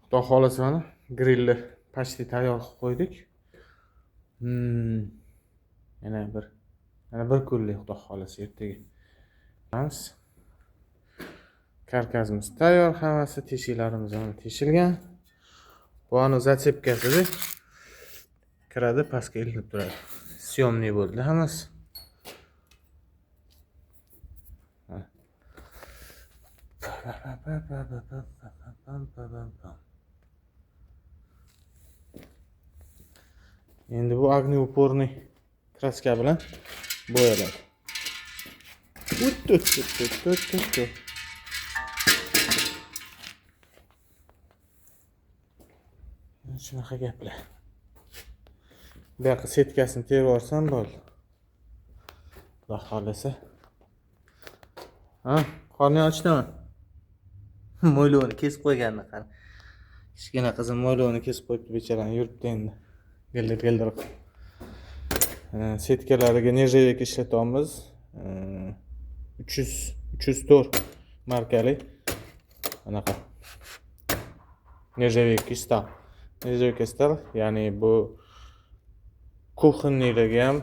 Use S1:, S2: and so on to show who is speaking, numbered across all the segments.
S1: Xudo xohlasa mana grillni почти tayyor qilib qo'ydik. Yana bir kunlik xudo xohlasa ertaga. Qamiz. Karkasimiz tayyor, hammasi teshiklarimiz ham teshilgan. Bu ana zatsepkasida kiradi, pastga ilinib turadi. Syomniy bo'ldi hammasi. Endi bu огнеупорный kraska bilan bo'yaladi. Shunaqa gaplar. Bu yoqqa setkasini terib yuborsam bo'ldi. Xudo xolasa. Ha, qorning ochdimi? Mo'ylovini kesib qo'yganini qani. Kichkina qizim mo'ylovini kesib qo'yibdi, bechorani yuribdi endi. Geldirib. Setkalariga nержавейка ishlatyapmiz. 304 markali. Anaqa. Nержавейка stal. Nержавейка stal, ya'ni bu kuxinnilarga ham,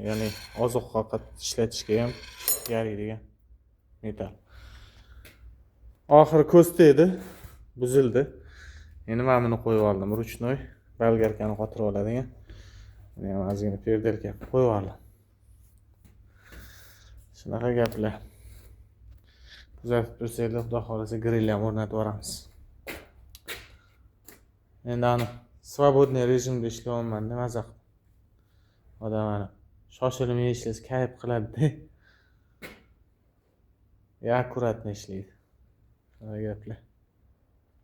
S1: ya'ni oziq-ovqat ishlatishga ham yaraydigan metal. Oxiri ko'sti edi, buzildi. Endi men buni qo'yib oldim, ruchnoy, bolgarkani qotirib oladigan. Buni ham ozgina perdelka qo'yib oldim. Shunaqa gaplar. Kuzatib tursanglar, xudo xolasa grill ham o'rnatib yuboramiz. Endi ani svobodniy rejimda ishlayapman, nima mazaq. Odam ana shoshilmay ishlasa kayf qiladi-da. Akkuratni ishlaydi. Shunday gaplar.